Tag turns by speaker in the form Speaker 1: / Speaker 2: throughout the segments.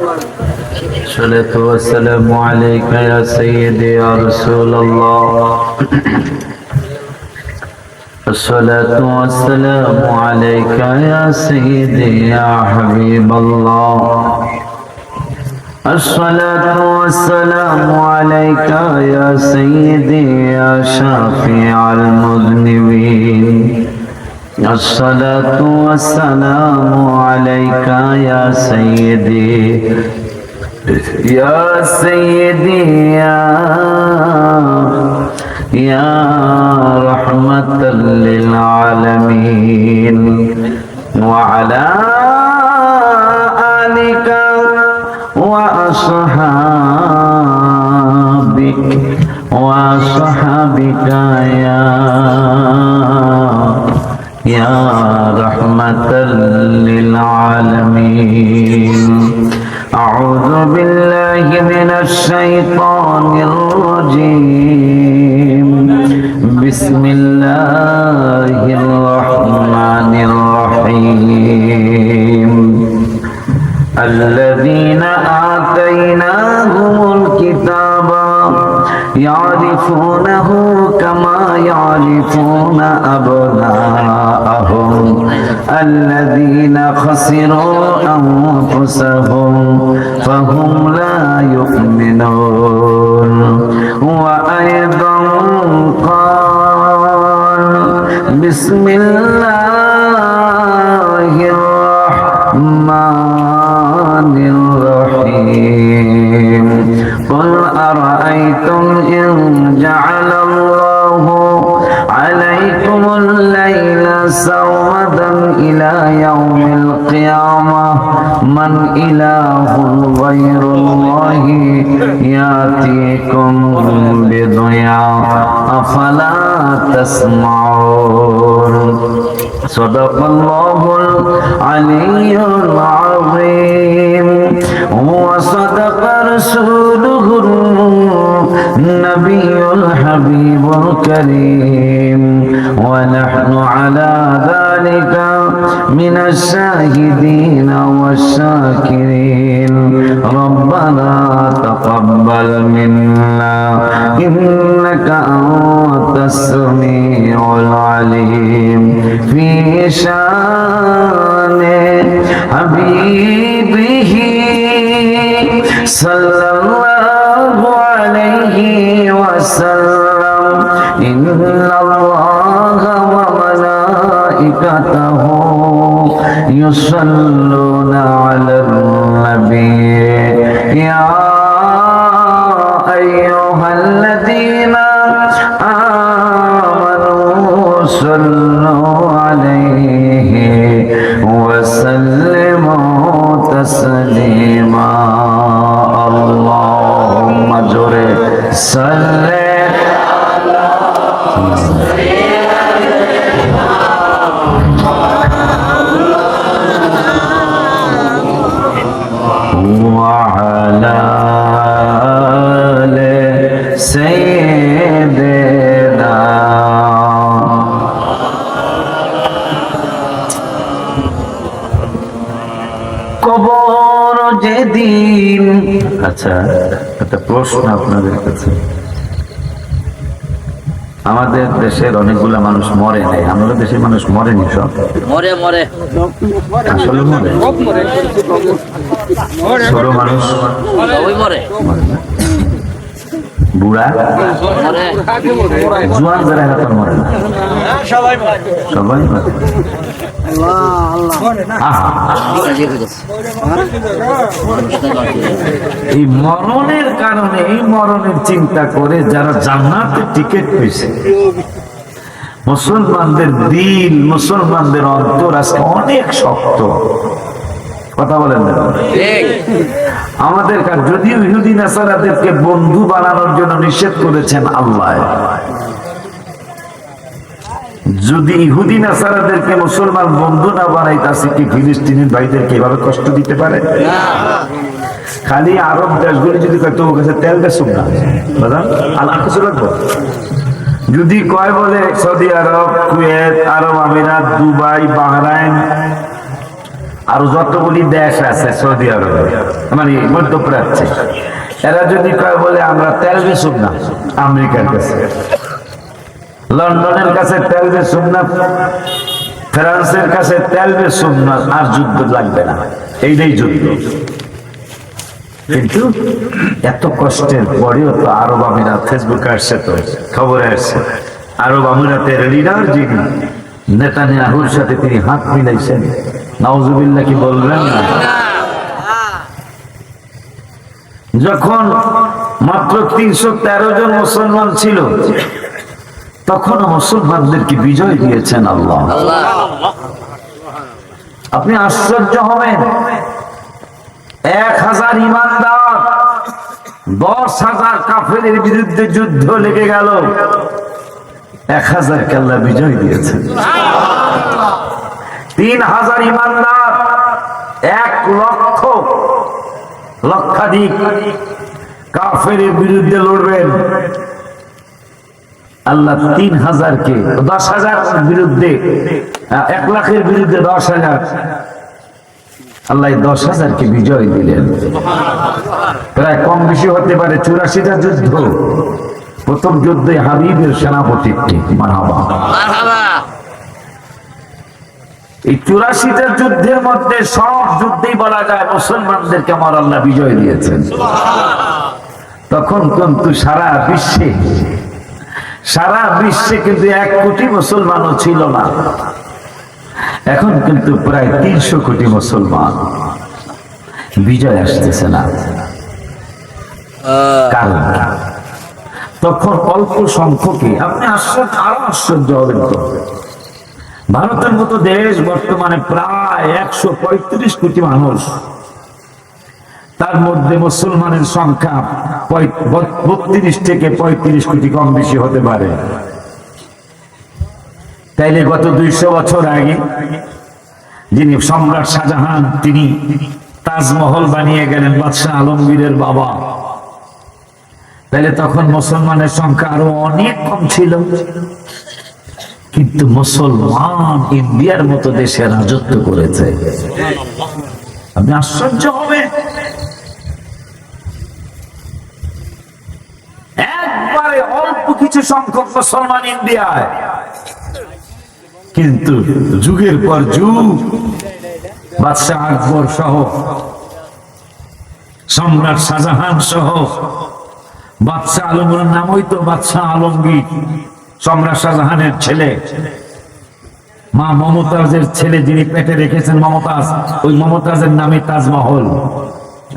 Speaker 1: الصلاة والسلام عليك يا سيدي يا رسول الله. الصلاة والسلام عليك يا سيدي يا حبيب الله. الصلاة والسلام عليك يا سيدي يا شافع المذنبين. الصلاة والسلام عليك يا سيدي يا سيدي يا رحمة للعالمين وعلى آلك وصحابك يا رحمة للعالمين. أعوذ بالله من الشيطان الرجيم. بسم الله الرحمن الرحيم. الذين آتيناهم الكتاب يعرفونه كما يعرفون أبناءهم الذين خسروا أنفسهم فهم لا يؤمنون. وأيضا قال بسم الله الرحمن الرحيم. قل أرأيتم إن جعل الله عليكم الليل سرمدا إلى يوم القيامة من إله غير الله يأتيكم بضياء أفلا تسمعون. صدق الله العلي العظيم وصدق رسوله النبي الحبيب الكريم ونحن على ذلك من الشاهدين والشاكرين. ربنا تقبل منا إنك أنت السميع العليم. في شان حبيبه صلى الله عليه وسلم. إن الله وملائكته يصلون على النبي يا أيها الذين آمنوا صلوا عليه وسلموا تسليما. اللهم جري صل وعلى آل سيدنا. কবর যেদিন। আচ্ছা, একটা প্রশ্ন আপনাদের কাছে। আমাদের দেশের অনেকগুলা মানুষ মরে নাই, আমাদের দেশের মানুষ মরেনি, সব মরে মরে আসলে মরে। ছোট মানুষ মরে, বুড়া জোয়ান যারা এখন মরে না, সবাই মরে। এই মরণের কারণে, এই মরণের চিন্তা করে যারা জান্নাতের টিকিট পেয়েছে, মুসলমানদের দিল, মুসলমানদের অন্তর আজকে অনেক শক্ত। কথা বলেন না? আমাদের যদিও ইহুদি নাসারাদেরকে বন্ধু বানানোর জন্য নিষেধ করেছেন আল্লাহ, যদি ইহুদি নাসারাদেরকে মুসলমান বন্ধু না বানাইতাছে কি ফিলিস্তিনের ভাইদেরকে এভাবে কষ্ট দিতে পারে? খালি আরব দেশগুলি যদি কয় তোমার কাছে তেল বেসুন না বাজান আল্লাহ কিছু লাগবে, যদি কয় বলে সৌদি আরব, কুয়েত, আরব আমিরাত, দুবাই, বাহরাইন, আর যতগুলি দেশ আছে সৌদি আরবে মানে মধ্যপ্রাচ্যে, এরা যদি কয় বলে আমরা তেল বেচুম না আমেরিকার কাছে, লন্ডনের কাছে তেল বেচুম না, ফ্রান্সের কাছে তেল বেচুম না, আর যুদ্ধ লাগবে না, এইটাই যুদ্ধ। কিন্তু এত কষ্টের পরেও তো আরব আমিরাত, ফেসবুকে আসছে তো খবরে আসছে, আরব আমিরাতের লিডার যিনি নেতানিয়াহুর সাথে তিনি হাত মিলাইছেন, নাউজুবিল্লাহ কি বলবেন না? যখন মাত্র 313 জন মুসলমান ছিল তখন মুসলমানদেরকে বিজয় দিয়েছেন আল্লাহ। আপনি আশ্চর্য হবেন, 1000 ইমানদার 10,000 কাফেরের বিরুদ্ধে যুদ্ধ লেগে গেল, 1000 কে আল্লাহ বিজয় দিয়েছেন। 3000 ইমানদার 1 লক্ষ লক্ষাধিক কাফেরের বিরুদ্ধে লড়বেন, আল্লাহ 3000 কে 10,000 বিরুদ্ধে 1 লাখের বিরুদ্ধে 10,000, আল্লাহ 10,000 কে বিজয় দিলেন। প্রায় কম বেশি হতে পারে 84টা যুদ্ধ। প্রথম যুদ্ধে হাবিবের সেনাপতিত্বে মারহাবা। এই 84টা যুদ্ধের মধ্যে সব যুদ্ধেই বলা যায় মুসলমানদেরকে আমার আল্লাহ বিজয় দিয়েছেন। তখন কিন্তু সারা বিশ্বে কিন্তু 1 কোটি মুসলমানও ছিল না। এখন কিন্তু প্রায় 300 কোটি মুসলমান, বিজয় আসতেছে না। কারণ তখন অল্প সংখ্যকে, আপনি আরো আশ্চর্য হবেন তো, ভারতের মতো দেশ বর্তমানে প্রায় 135 কোটি মানুষ, তার মধ্যে মুসলমানের সংখ্যা 32 থেকে 35 কোটি, কম বেশি হতে পারে। তাইলে গত 200 বছর আগে যিনি সম্রাট শাহজাহান, তিনি তাজমহল বানিয়ে গেলেন, বাদশাহ আলমগীরের বাবা, তাইলে তখন মুসলমানের সংখ্যা আরো অনেক কম ছিল। কিন্তু মুসলমান ইন্ডিয়ার মতো দেশে রাজত্ব করেছে। আপনি আশ্চর্য হবে, একবারে অল্প কিছু সংখ্যক মুসলমান ইন্ডিয়ায়, কিন্তু যুগের পর যুগ বাদশাহ আকবর সহ, সম্রাট শাহজাহান সহ, বাদশাহ আলমগীরের নাম হইতো বাদশাহ আলমগীর, সম্রাট শাহজাহানের ছেলে, মা মমতাজের ছেলে যিনি পেটে রেখেছেন মমতাজ, ওই মমতাজের নামে তাজমহল।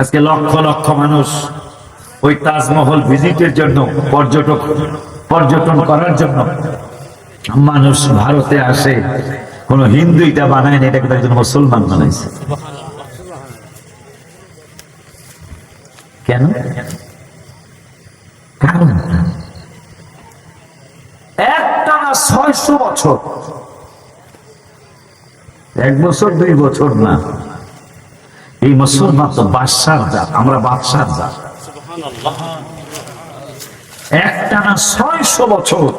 Speaker 1: আজকে লক্ষ লক্ষ মানুষ ওই তাজমহল ভিজিটের জন্য, পর্যটন করার জন্য মানুষ ভারতে আসে। কোন হিন্দু এটা বানায় না, এটাকে একজন মুসলমান বানাইছে। কেন? কারণ একটানা 600 বছর, 1 বছর 2 বছর না, এই মুসলমান তো বাদশার জাত, আমরা বাদশার জাত। একটানা 600 বছর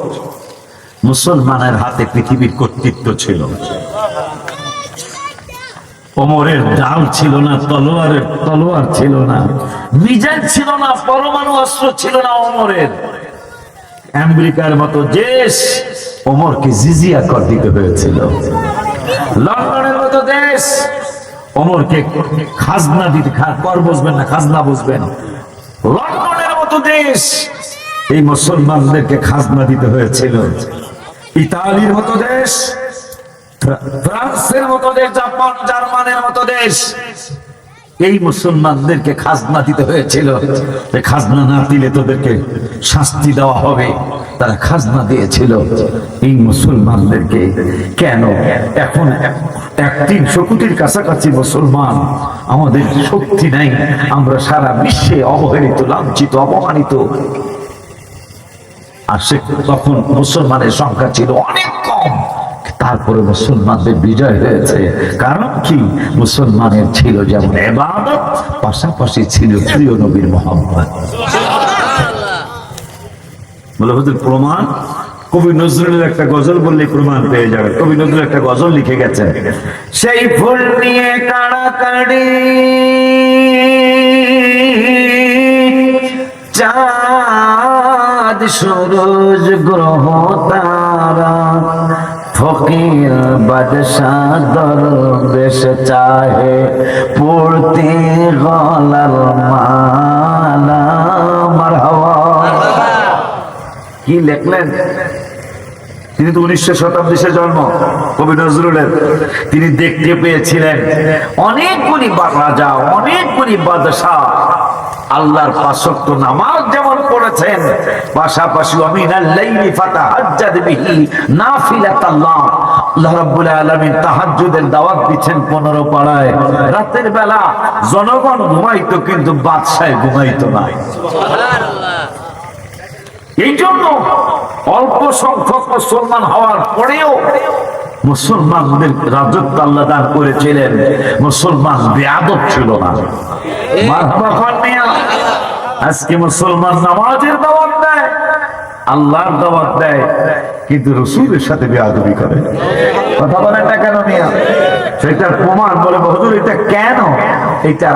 Speaker 1: মুসলমানের হাতে পৃথিবীর কর্তৃত্ব ছিল। ওমরের ঢাল ছিল না, তলোয়ার ছিল না, মিজাইল ছিল না, পরমাণু অস্ত্র ছিল না ওমরের। আমেরিকার মতো দেশ ওমরকে জিজিয়া কর দিতে হয়েছিল। লন্ডনের মতো দেশ ওমরকে খাজনা দিতে, কর বুঝবেন না, খাজনা বুঝবেন। লন্ডনের মতো দেশ এই মুসলমানদেরকে খাজনা দিতে হয়েছিল। ইতালির মতো দেশ, ফ্রান্সের মতো দেশ, জাপান, জার্মানের মতো দেশ এই মুসলমানদেরকে খাজনা দিতে হয়েছিল। খাজনা না দিলে তোদেরকে শাস্তি দেওয়া হবে, তারা খাজনা দিয়েছিল এই মুসলমানদেরকে। কেন? এখন 300 কোটির কাছাকাছি মুসলমান, আমাদের শক্তি নাই, আমরা সারা বিশ্বে অবহেলিত, লাঞ্ছিত, অপমানিত। আর সে তখন মুসলমানের সংখ্যা ছিল অনেক কম, তারপরে মুসলমানদের বিজয় হয়েছে। কারণ কি? মুসলমানের ছিল যেমন ইবাদত, পাশাপাশি ছিল প্রিয় নবীর মহব্বত। বলে হুজুর প্রমাণ? কবি নজরুলের একটা গজল বললে প্রমাণ পেয়ে যাবে। কবি নজরুল একটা গজল লিখে গেছেন, সেই ফুল নিয়ে কাড়াকাড়ি চাঁদ সূরজ গ্রহ তারা, ফকির বাদশাহ দরবেশ চাহে পড়তে গলার মালা। মারহাবা। কি লিখলেন? তিনি তো 1900 শতাব্দীতে জন্ম কবি নজরুলের। তিনি দেখতে পেয়েছিলেন অনেকগুলি রাজা, অনেকগুলি বাদশাহ আল্লাহর পাঁচ ওয়াক্ত নামাজ যেমন পড়েছেন, পাশাপাশি আমিনাল লাইলি ফাতাহাজ্জাদ বিহি নাফিলাতাল্লাহ, আল্লাহ রাব্বুল আলামিন তাহাজ্জুদের দাওয়াত দিচ্ছেন 15 পাড়ায়। রাতের বেলা জনগণ ঘুমাইতো কিন্তু বাদশাহ ঘুমাইতো না। সুবহানাল্লাহ। এই জন্য অল্প সংখ্যক মুসলমান হওয়ার পরেও মুসলমানদের রাজত্ব আল্লাহ দান করেছিলেন। মুসলমান বেয়াদব ছিল না। আজকে মুসলমান নামাজের দাওয়াত দেয়, আল্লাহর দাওয়াত দেয়, কিন্তু রাসূলের সাথে বেয়াদবি করে। কথা বলেন না কেন মিয়া? সেটার প্রমাণ বলে হুজুর এটা কেন? এটা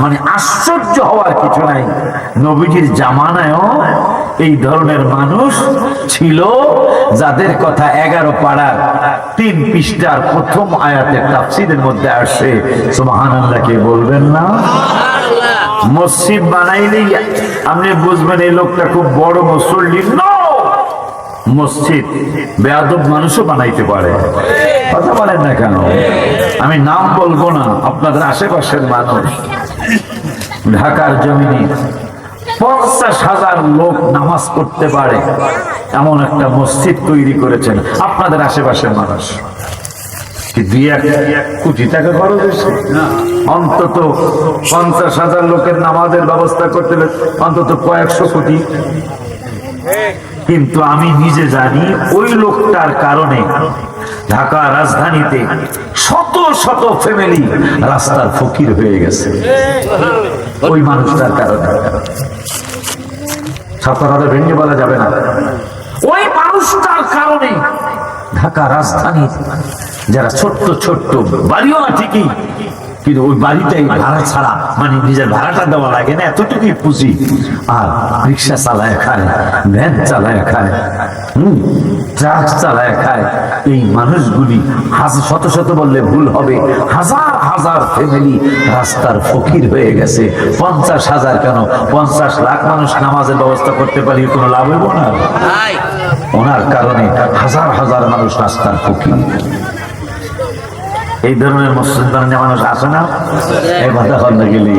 Speaker 1: মানে আশ্চর্য হওয়ার কিছু নাই। নবীজির জামানায়ও এই ধরনের মানুষ ছিল, যাদের কথা 11 পাড়ার 3 পৃষ্ঠার প্রথম আয়াতের তাফসীরের মধ্যে আসে। সুবহানাল্লাহ কে বলবেন না? মসজিদ বানাইলেই আপনি বুঝবেন এই লোকটা খুব বড় মুসল্লি। মসজিদ বেয়াদব মানুষও বানাইতে পারে। কথা বলেন না কেন? আমি নাম বলবো না, আপনাদের আশেপাশের মানুষ ঢাকার জমিনে 50,000 লোক নামাজ পড়তে পারে এমন একটা মসজিদ তৈরি করেছেন আপনাদের আশেপাশের মানুষ। 2-1 কোটি টাকা খরচ হয়েছে, অন্তত 50,000 লোকের নামাজের ব্যবস্থা করতে অন্তত কয়েকশো কোটি। কিন্তু আমি নিজে জানি ওই লোকটার কারণে ঢাকা রাজধানীতে শত শত ফ্যামিলি রাস্তার ফকির হয়ে গেছে। ওই মানুষটার কারণে সব কথা ভেঙে বলা যাবে না। ওই মানুষটার কারণে ঢাকা রাজধানী যারা ছোট্ট ছোট্ট বাড়িও না ঠিকই, কিন্তু ওই বাড়িটাই ভাড়া ছাড়া, মানে নিজের ভাড়াটা দেওয়া লাগে না, এতটুকুই পুঁজি, আর রিক্সা চালায় খায়, ভ্যান চালায় খায়, ট্রাক চালায় খায়। এই মানুষগুলি শত শত বললে ভুল হবে, হাজার হাজার ফ্যামিলি রাস্তার ফকির হয়ে গেছে। 50,000 কেন 50 লাখ মানুষ নামাজের ব্যবস্থা করতে পারি, কোনো লাভ হইব না? ওনার কারণে হাজার হাজার মানুষ রাস্তার ফকির। এই ধরনের মসজিদ বানানো মানুষ আছে না? এই কথা বলতে গেলে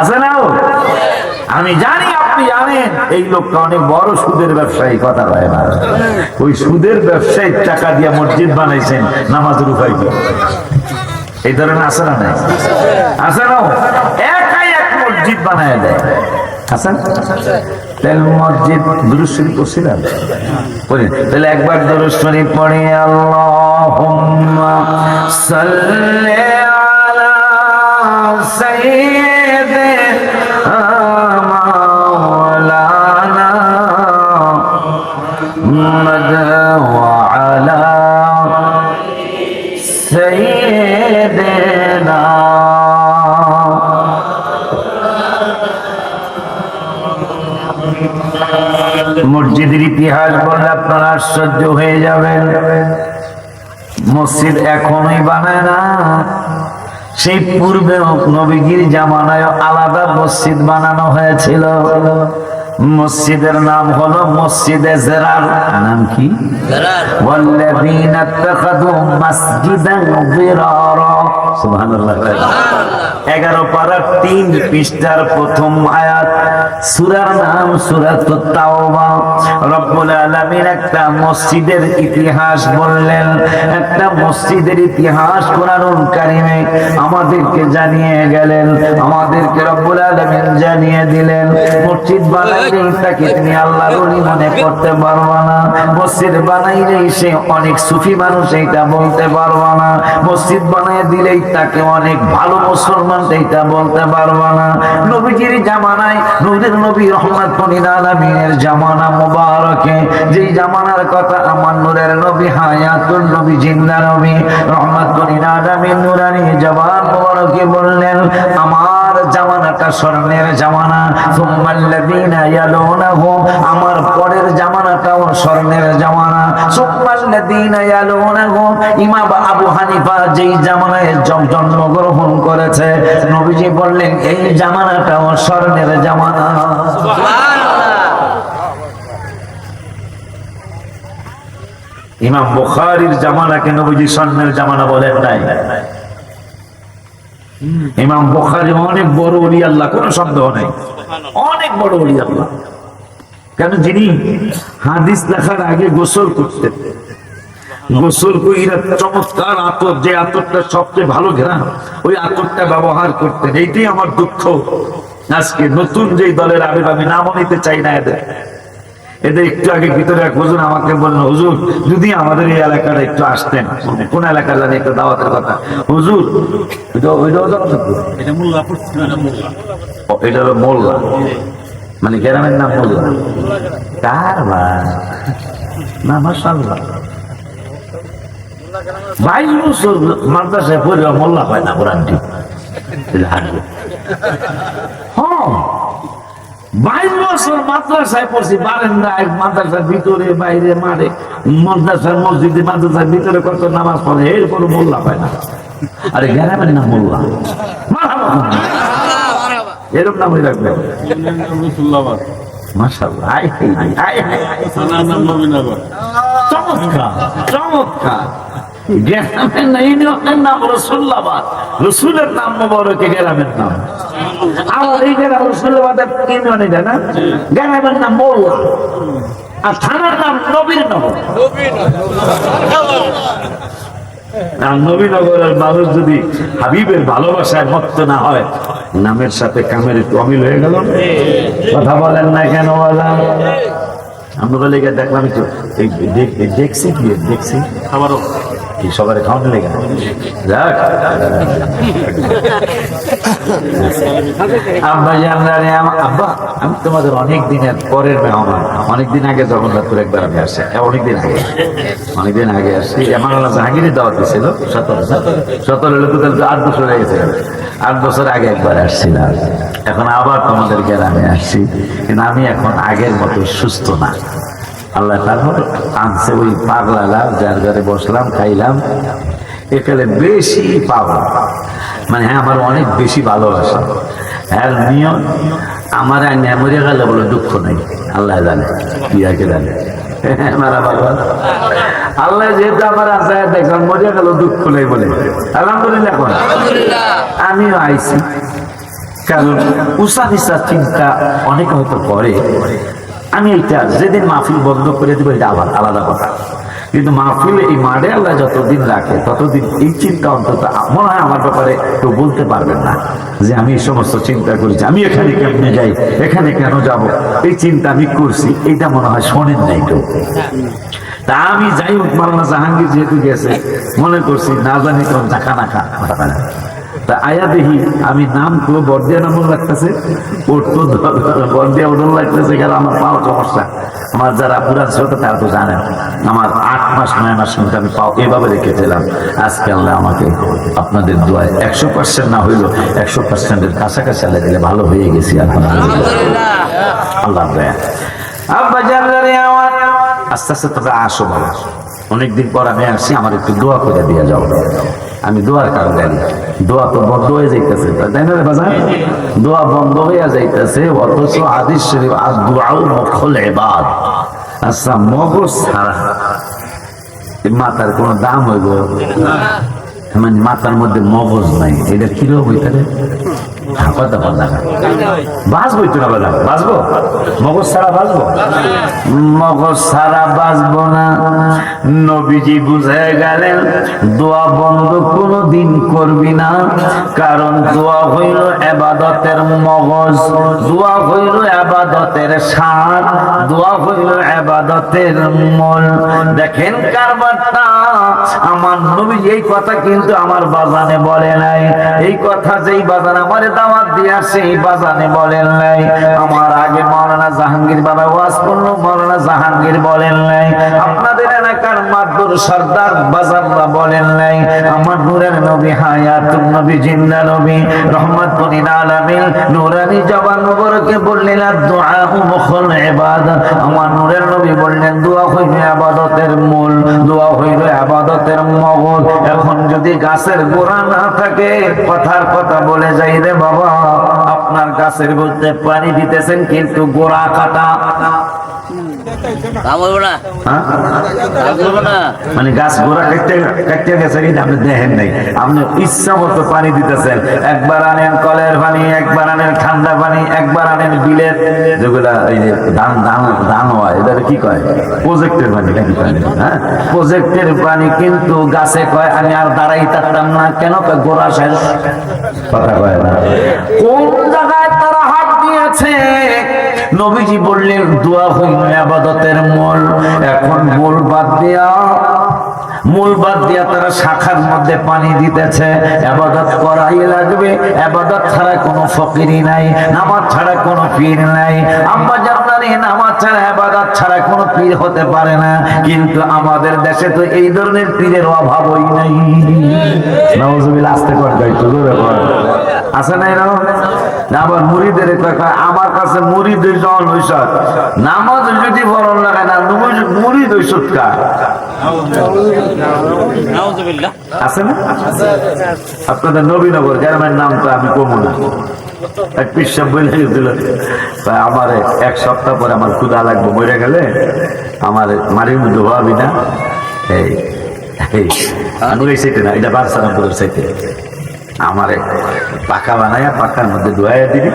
Speaker 1: আছে না? আমি জানি আপনি জানেন এই লোকটা অনেক বড় সুদের ব্যবসায়ী। কথা হয় না? ওই সুদের ব্যবসায়ীর টাকা দিয়ে মসজিদ বানাইছেন, নামাজের উপায় কি? এই ধরনের আছে না? নাই আছে না? একাই এক মসজিদ বানায় দেয়। আছেন? তাহলে মসজিদ দুরূদ শরীফ পড়ছিলেন? পড়েন। তাহলে একবার দুরূদ শরীফ পড়ি। আল্লাহুম্মা সাল্লি আলা সাইয়্যিদিনা মাওলানা মুহাম্মাদ ওয়া আলা সাইয়্যিদিনা। মসজিদের ইতিহাস বললে আপনারা আশ্চর্য হয়ে যাবেন। মসজিদ এখনই বানায় না, সেই পূর্বে নবীজির জামানায় আলাদা মসজিদ বানানো হয়েছিল। মসজিদের নাম হলো মসজিদে জেরার। নাম কি? ওয়াল্লাযীনা ইত্তাখাযু মাসজিদান জিরারা। সুবহানাল্লাহ। 11 পারা 3 পৃষ্ঠার প্রথম আয়াত, সূরার নাম সূরাতুত তাওবা। রব্বুল আলামিন একটা মসজিদের ইতিহাস বললেন, একটা মসজিদের ইতিহাস কোরআনুল কারীমে আমাদেরকে জানিয়ে গেলেন, আমাদেরকে রব্বুল আলামিন জানিয়ে দিলেন। মসজিদ বানায় বানাইলেই তাকে তুমি আল্লাহর ওলি মনে করতে পারবা না, মসজিদ বানাইলেই সে অনেক সুফি মানুষ এইটা বলতে পারবা না, মসজিদ বানাই দিলেই তাকে অনেক ভালো মুসলমান এইটা বলতে পারবা না। নবীজির জামানায় নূরের নবী রহমাতুল লিল আলামিনের জামানা মুবারকে, যেই জামানার কথা আমার নূরের নবী হায়াতুল নবী জিন্দা নবী রহমাতুল লিল আলামিন নূরানি জবান মুবারকে বললেন, আমার জামানাটা স্বর্ণের জামানা, সুম্মাল্লাযীনা ইয়ালুনাহুম, আমার পরের জামানাটাও স্বর্ণের জামানা, সুম্মাল্লাযীনা ইয়ালুনাহুম। ইমাম আবু হানিফা যেই জামানায় জন্মগ্রহণ করেছে, নবীজি বললেন এই জামানাটাও স্বর্ণের জামানা। ইমাম বুখারীর জামানাকে নবীজি স্বর্ণের জামানা বলেন নাই। ইমাম বুখারী অনেক বড় ওলি আল্লাহ, কোনো সন্দেহ নেই, অনেক বড় ওলি আল্লাহ। কেন? যিনি হাদিস লেখার আগে গোসল করতেন, গোসল কইরা চমৎকার আতর, যে আতরটা সবচেয়ে ভালো ঘ্রাণ, ওই আতরটা ব্যবহার করতেন। এইটাই আমার দুঃখ, আজকে নতুন যে দলের আবির, আমি নামও নিতে চাই না এদের একটু আগে ভিতরে এক হুজুর আমাকে বলল, হুজুর যদি আমাদের এই এলাকাটা একটু আসতেন, কোন এলাকা জানি একটা দাওয়াতের কথা, হুজুর এটা হলো মোল্লা, মানে গ্রামের নাম মোল্লা। কার না মাশাআল্লাহ 22 বছর মাদ্রাসায় পড়ে মোল্লা হয় না, কোরআনটি হাঁটবে। হ্যাঁ 22 বছর মাদ্রাসায় পড়ছি, বারান্দায়, মাদ্রাসার ভিতরে বাইরে, মাঠে, মাদ্রাসার মসজিদে, মাদ্রাসার ভিতরে কত নামাজ পড়ে, এরপর মোল্লা পায় না। আরে গ্রামের নাম মোল্লা, এরকম নামই রাখবে। মাশাআল্লাহ, চমৎকার চমৎকার। গ্রামের নাম রসুল্লাবাদ, রসুলের নাম মোবারকে গ্রামের নাম। আমার এই গ্রাম রসুল্লাবাদের ইউনিয়নে না, গ্রামের নাম মোল্লা, আর থানার নাম নবীনগর। নবীনগরের মানুষ যদি হাবিবের ভালোবাসায় মত্ত না হয়, নামের সাথে কামের একটু অমিল হয়ে গেল। কথা বলেন না কেন? বললাম আমরা বলে দেখলাম একটু দেখছি কি দেখছি খাবারও সবার খাওয়ানো লেগে যাক। আব্বা আমি তোমাদের অনেক দিনের পরের মেহমান, অনেকদিন আগে জগন্নাথপুর একবার আমি আসছি, অনেকদিন আগে আসছি। আমার জাহাঙ্গীরের দাওয়াত ছিল 17 হলে তো 8 বছর হয়ে গেছে, 8 বছর আগে একবার আসছিলাম। এখন আবার তোমাদের গ্রামে আসছি, কিন্তু আমি এখন আগের মতো সুস্থ না। আল্লাহ তারপর আনছে ওই পাগলা, যার ঘরে বসলাম, খাইলাম, এখানে বেশি পাগলা, মানে হ্যাঁ আমার অনেক বেশি ভালোবাসা। হ্যাঁ নিয়ম আমার মরে গেলে বলে দুঃখ নেই, আল্লাহ জানে, কি আগে জানে। আল্লাহ যেহেতু আমার আশায় দেখলাম মরে গেল, দুঃখ নেই বলে আলহামদুলিল্লাহ। এখন আমিও আইছি, কারণ উষা নিশা চিন্তা অনেকে হয়তো করে। আমি এইটা যেদিন মাহফিল বন্ধ করে দেবো এটা আবার আলাদা কথা, কিন্তু মাহফিল এই মাঠে আল্লাহ যতদিন রাখে ততদিন এই চিন্তা অন্তত মনে হয় আমার ব্যাপারে কেউ বলতে পারবেন না যে আমি এই সমস্ত চিন্তা করেছি, আমি এখানে কেমনে যাই, এখানে কেন যাব, এই চিন্তা আমি করছি, এইটা মনে হয় শোনেন নাই কেউ। তা আমি যাই হোক, মাওলানা জাহাঙ্গীর যেহেতু গেছে, মনে করছি না জানি তখন চাকা না খা কথা না। তা আয়া দেখি আমি নাম তো বর্দিয়া নামও লাগতেছে, ওর তো বর্দিয়া ওজন লাগতেছে, কারণ আমার পাও সমস্যা। আমার যারা পুরান শ্রোতা তারা তো জানেন, আমার 8 মাস 9 মাস কিন্তু আমি পাও এভাবে রেখেছিলাম। আজকে আল্লাহ আমাকে আপনাদের দোয়ায় 100% না হইলো 100%-এর কাছাকাছি আল্লাহ দিলে ভালো হয়ে গেছি আলহামদুলিল্লাহ। আল্লাহ আব্বা জানলে আমার আস্তে আস্তে তবে আসো বাবা, অনেকদিন পর আমি আসছি, আমার একটু দোয়া করে দিয়ে যাও। আমি দোয়ার কারণ জানি, দোয়া তো বন্ধ হয়ে যাইতেছে, তাই না রে বাজার? দোয়া বন্ধ হয়ে যাইতেছে, অথচ হাদিস শরীফ আর দুআউ মুখল ইবাদ। আচ্ছা মগজ ছাড়া মাথার কোন দাম হইব? মানে মাথার মধ্যে মগজ নাই, এটা কিরকম হইতে কথা বল না, বাঁচবই তো না, বাঁচবো মগজ ছাড়া বাঁচবো? মগজ ছাড়া বাঁচবো না। নবীজি বুঝে গেলেন দোয়া বন্ধ কোনদিন করবি না, কারণ দোয়া হইল ইবাদতের মগজ, দোয়া হইল ইবাদতের সার, দোয়া হইল ইবাদতের মূল। দেখেন কারবারটা, আমার নবী এই কথা কিন্তু আমার বাজানে বলে নাই, এই কথা যেই বাজান আমারে দাওয়াত দিয়ে আসে এই বাজানে বলেন নাই। আমার আগে মাওলানা জাহাঙ্গীর বাবা ওয়াজ করলো, মাওলানা জাহাঙ্গীর বলেন নাই, আপনাদের এলাকার মাদুর সর্দার বাজাররা বলেন নাই। আমার নূরের নবী হায়াতুন নবী জিন্দা নবী রহমাতুল লিল আলামিন নূরানি জবান মুবারকে বললেন দুআ মুখল ইবাদত। আমার নূরের নবী বললেন দোয়া হইল ইবাদতের মূল, দোয়া হইল ইবাদতের মগজ। এখন যদি গাছের গোড়া না থাকে, কথার কথা বলে যাই রে বাবা, আপনার গাছের বলতে পানি দিতেছেন কিন্তু গোড়া কাটা, মানে গাছ গোড়া কাটতে গেছে কিন্তু আপনি দেখেন নাই, আপনি ইচ্ছা মতো পানি দিতেছেন। একবার আনেন কলের পানি, একবার আনেন ঠান্ডা পানি, একবার আনেন বিলের যেগুলা এই যে ধান হয়, এটা কি কয় প্রজেক্টের পানি, নাকি পানি? হ্যাঁ, প্রজেক্টের পানি। কিন্তু গাছে কয় আমি আর দাঁড়াই থাকতাম না, কেন? গোড়া শেষ, কথা কয় না। কোন জায়গায় তারা হাত দিয়েছে? নবীজি বললেন দোয়া হইল ইবাদতের মূল। এখন মূল বাদ দিয়া তারা শাখার মধ্যে পানি দিতেছে। ইবাদত করাই লাগবে, ইবাদত ছাড়া কোনো ফকিরি নাই, নামাজ ছাড়া কোনো পীর নাই। আম্মা জানানি নামাজ ছাড়া ইবাদত ছাড়া কোনো পীর হতে পারে না, কিন্তু আমাদের দেশে তো এই ধরনের পীরের অভাবই নাই। নাউজুবিল্লাহ, আস্তে করে যাই তো, জোরে বল, আছে না এরকম? আবার মুরিদের কথা, আমার কাছে মুরিদ জল হইস, নামাজ যদি বরণ লাগে না, মুরিদ হইস কা আছে না? আপনাদের নবীনগর গ্রামের নাম তো আমি কমু না, এক পিসাব বলে দিল আমার এক সপ্তাহ পরে আমার ক্ষুধা লাগবে, মরে গেলে আমার মারির মধ্যে ভাবি না, এই সাইতে না, এটা বাদশাহপুরের সাইতে আমারে পাকা বানাইয়া পাকার মধ্যে ডুয়াইয়া দিবি,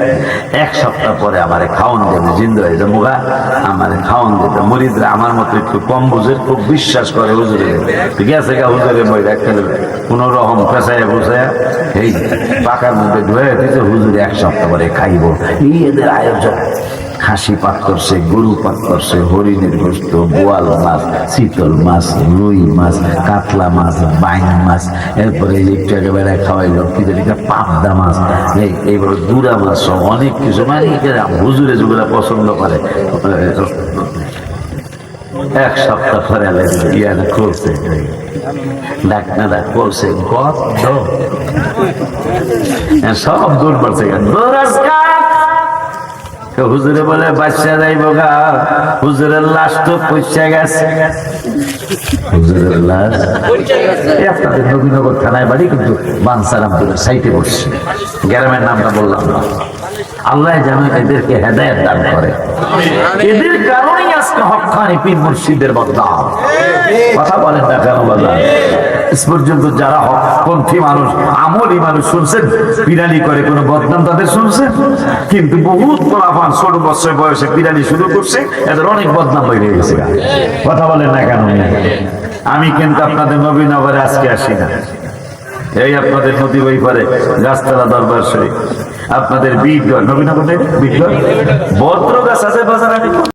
Speaker 1: এক সপ্তাহ পরে আমারে খাওয়ান দেবে, জিন্দা হয়ে যাবে মুগা, আমারে খাওয়ান দেবে। মুরিদরা আমার মতো একটু কম বুঝে, খুব বিশ্বাস করে হুজুরে, ঠিক আছে গা হুজুরে মই রাখতে দেবে, কোন রকম পেঁচাইয়া বুঝাইয়া এই পাকার মধ্যে ডুয়াইয়া দিতে, হুজুরে এক সপ্তাহ পরে খাইব। এই এদের আয়োজন। খাসি পাক করছে, গরু পাক করছে, হরিণের গোস্ত, বোয়াল মাছ, চিতল মাছ, রুই মাছ, কাতলা মাছ, বাইন মাছ, এরপরে একটু একেবারে খাওয়াইলো কি জানি পাবদা মাছ, এইভাবে দুরা মাছ, অনেক কিছু, মানে হুজুরে যেগুলা পছন্দ করে। এক সপ্তাহ পরে ইয়ানা খুলছে, ডাক্তারা করছে সব দূর পড়ছে, হুজুরে বলে বাচ্চা যাইব গা, হুজুরের লাশ তো পয়সা গেছে, হুজুরের লাশ আপনাদের নবীনগর থানায় বাড়ি, কিন্তু বানসারামপুরের সাইটে বসছে, গ্রামের নামটা বললাম না। আল্লাহ যেন এদেরকে হেদায়েত দান করে, এদের কারণেই আজকে হক্কানি পীর মুর্শিদের বদনাম। কথা বলেন না কেন বলেন? পর্যন্ত যারা হকপন্থী মানুষ, আমলি মানুষ শুনছেন পিরানি করে কোনো বদনাম তাদের শুনছেন? কিন্তু বহুত পোলাপান 16 বছর বয়সে পিরানি শুরু করছে, এদের অনেক বদনাম হয়ে গেছে। কথা বলেন না কেন? আমি কিন্তু আপনাদের নবীনগরে আজকে আসি না, এই আপনাদের নদী বই পারে গাছতলা দরবার শরীফ, আপনাদের বিটগড়, নবীনগরে বিটগড় বদ্র গাছ আছে বাজারে।